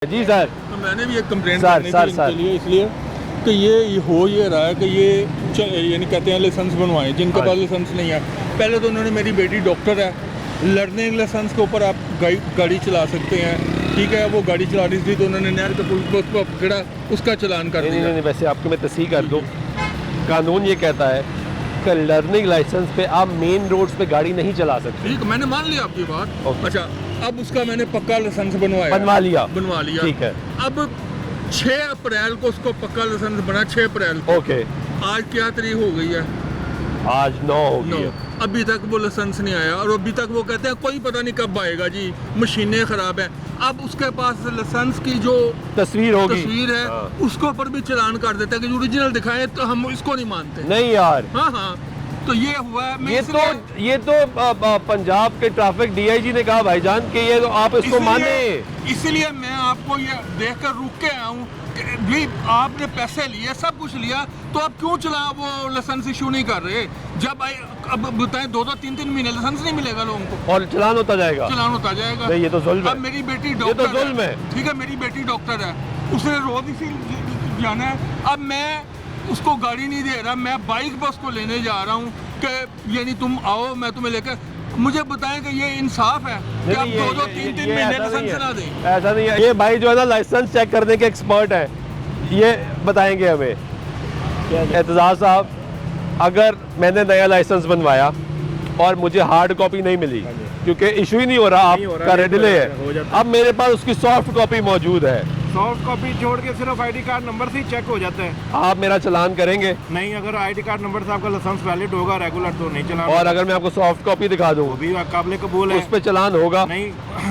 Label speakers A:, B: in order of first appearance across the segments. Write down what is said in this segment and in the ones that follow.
A: जी sir.
B: तो मैंने भी एक कंप्लेंट
A: सर,
B: करनी
A: सर,
B: थी
A: सर।
B: इनके लिए, इसलिए कि ये हो ये रहा है कि ये यानी कहते हैं लाइसेंस बनवाएं जिनके
A: हाँ।
B: पास लाइसेंस नहीं है। पहले तो उन्होंने, मेरी बेटी डॉक्टर है, लर्निंग लाइसेंस के ऊपर आप गाड़ी चला सकते हैं, ठीक है। वो गाड़ी चला रही थी तो उन्होंने नहर के पुल पर उसको पकड़ा, उसका चालान कर
A: नहीं
B: दिया।
A: नहीं, वैसे आपको मैं तस्हीह कर दूं, कानून ये कहता है कि लर्निंग लाइसेंस पे आप मेन रोड्स पे गाड़ी नहीं चला सकते।
B: ठीक, मैंने मान लिया आपकी बात।
A: ओके।
B: अच्छा, अब उसका मैंने पक्का लाइसेंस बनवा लिया।
A: ठीक है।
B: अब 6 अप्रैल को उसको पक्का लाइसेंस बना, 6 अप्रैल को।
A: ओके,
B: आज क्या तारीख हो गई है?
A: आज 9 हो गई
B: 9।
A: है।
B: अभी तक वो लाइसेंस नहीं आया और अभी तक वो कहते हैं कोई पता नहीं कब आएगा जी, मशीनें खराब हैं। अब उसके पास लाइसेंस की जो
A: तस्वीर होगी,
B: तस्वीर है,
A: हाँ।
B: उसके ऊपर भी चालान कर देता है कि ओरिजिनल दिखाए, तो हम इसको नहीं मानते।
A: नहीं यार,
B: हाँ हाँ, तो ये हुआ है। मैं
A: ये तो पंजाब के ट्रैफिक डीआईजी ने कहा भाईजान कि ये तो आप इसको माने।
B: इसलिए मैं आपको ये देखकर रुक के आया हूँ कि भाई आपने पैसे लिए, सब कुछ लिया, तो आप क्यों चला वो लाइसेंस इशू नहीं कर रहे? जब अब बताएं 2-2, 3-3 महीने लाइसेंस नहीं मिलेगा लोगों को
A: और चालान होता जाएगा।
B: चलान होता जाएगा।
A: नहीं, ये तो जुल्म है।
B: अब मेरी बेटी
A: ये तो
B: डॉक्टर
A: जुल्म है।
B: ठीक है, मेरी बेटी डॉक्टर है, उसने रोज इसी जाना है। अब मैं उसको गाड़ी नहीं दे रहा, मैं बाइक पर उसको लेने जा रहा हूँ कि यानी तुम आओ, मैं तुम्हें लेकर। मुझे बताएं कि ये इंसाफ है कि आप 2-2, 3-3 महीने लाइसेंस ना दें?
A: ऐसा नहीं है। ये भाई जो है ना लाइसेंस चेक करने के एक्सपर्ट हैं, ये बताएंगे हमें। एतजाज साहब, अगर मैंने नया लाइसेंस बनवाया और मुझे हार्ड कॉपी नहीं मिली क्योंकि इशू ही नहीं हो रहा, आपका डिले है, अब मेरे पास उसकी सॉफ्ट कॉपी मौजूद है,
C: सॉफ्ट कॉपी छोड़ के सिर्फ आईडी कार्ड नंबर से ही चेक हो जाता है।
A: आप मेरा चालान करेंगे?
C: नहीं, अगर आईडी कार्ड नंबर से आपका लाइसेंस वैलिड होगा, रेगुलर, तो नहीं चलान।
A: और अगर मैं आपको सॉफ्ट कॉपी दिखा दूं,
C: वो भी काबिल कबूल है,
A: उस पर चालान होगा?
C: नहीं।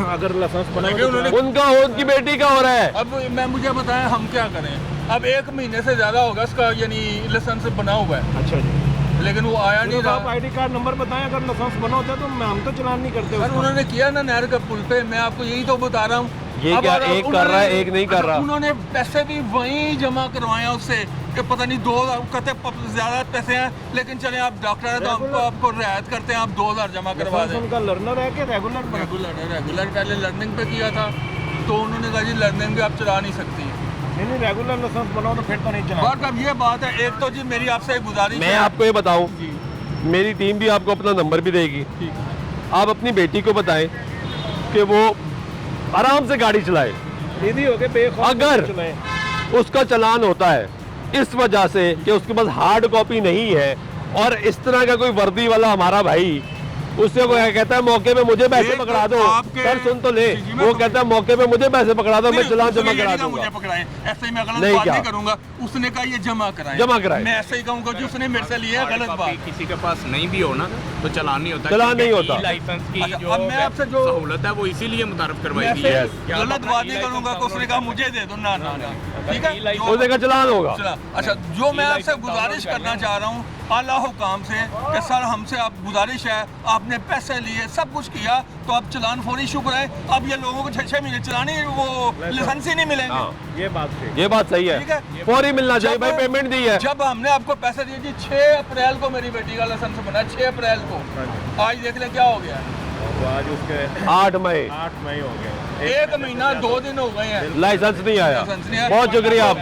C: अगर लाइसेंस बना
B: लेकिन उन्होंने-
A: उनका हो, उनकी बेटी का हो रहा है।
B: अब मुझे बताएं हम क्या करें? अब 1 महीने से ज्यादा होगा उसका यानी लाइसेंस बना हुआ है,
C: अच्छा जी,
B: लेकिन वो आया नहीं
C: आप
B: रहा।
C: आईडी कार्ड नंबर बताएं, अगर लाइसेंस बना होता है तो हम तो चलान नहीं करते
B: सर
C: उसका।
B: उन्होंने किया ना नहर के पुल पे, मैं आपको यही तो बता रहा हूँ।
A: ये
B: अब
A: क्या
B: अगर
A: एक कर
B: उन्होंने-
A: रहा है, एक नहीं कर
B: अच्छा,
A: रहा?
B: उन्होंने पैसे भी वहीं जमा करवाया उससे कि पता नहीं 2 कहते ज्यादा पैसे हैं, लेकिन चले आप डॉक्टर हैं तो आपको रियायत करते हैं, आप 2000 जमा करवा दें।
C: उनका लर्नर है कि रेगुलर?
B: रेगुलर पहले लर्निंग पे किया था, तो उन्होंने कहा जी लर्निंग भी आप चला नहीं सकती।
C: नहीं, रेगुलर लाइसेंस बनाओ तो फिर तो नहीं चला।
B: और अब ये बात है, एक तो जी मेरी आपसे एक गुजारिश
A: मैं
B: है।
A: आपको ये बताऊं,
B: जी
A: मेरी टीम भी आपको अपना नंबर भी देगी।
B: ठीक है।
A: आप अपनी बेटी को बताएं कि वो आराम से गाड़ी चलाए।
C: सीधी होके बेखौफ
A: अगर
C: चलाएं।
A: उसका चालान होता है इस वजह से कि उसके पास हार्ड कॉपी नहीं है, और इस तरह का कोई वर्दी वाला हमारा भाई उससे वो कहता है मौके पे मुझे पैसे
B: एक
A: पकड़ा दो,
B: आपके-
A: सर सुन तो ले,
B: जी, जी, मैं
A: वो
B: तो-
A: कहता है मौके पे मुझे पैसे पकड़ा दो, मैं
B: नहीं,
A: चालान
B: उसने
A: जमा
B: ये
A: करा
B: नहीं कहा
A: दूंगा।
B: मुझे पकड़ाएं, ऐसे ही मैं गलत
A: नहीं
B: बात
A: क्या?
B: नहीं करूंगा। उसने कहा ये जमा कराएं।
A: जमा कराएं।
B: मैं ऐसे ही कहूंगा कि उसने मेरे से लिया है, गलत बात।
D: किसी के पास नहीं भी हो ना तो चालान नहीं होता।
A: चालान नहीं होता।
D: लाइसेंस की
B: अच्छा,
D: जो
B: अब मैं आपसे जो-
D: सहूलत है वो इसीलिए मुतारफ करवाई
B: मैं
D: गई
B: ऐसे
D: है।
A: Yes.
D: कि आप
B: गलत
D: अपना
B: बात नहीं करूंगा कि उसने कहा मुझे दे दो, ना ना ना, ठीक है। जो-
A: उसने का चालान होगा।
B: चला, अच्छा, जो मैं आपसे गुजारिश करना चाह रहा हूँ आला हुकाम से कि सर हमसे आप गुजारिश है, आपने पैसे लिए, सब कुछ किया, तो आप चालान फौरी इशू कराएं। अब ये लोगों को 6-6 महीने चलानी, वो लाइसेंस ही नहीं मिलेंगे।
A: हाँ,
C: ये बात सही।
A: ये बात सही
B: ठीक है।
A: है, फौरी मिलना चाहिए
B: जब-
A: भाई, पेमेंट दी है।
B: जब हमने आपको पैसे दिए जी 6 अप्रैल को मेरी बेटी का लाइसेंस बना, 6 अप्रैल को। आज देख लें क्या हो गया,
C: तो आज उसके
A: 8 मई
C: 8 मई हो गए।
B: 1 महीना 2 दिन हो गए हैं,
A: लाइसेंस नहीं आया।
B: लाइसेंस नहीं आया।
A: बहुत शुक्रिया आपका।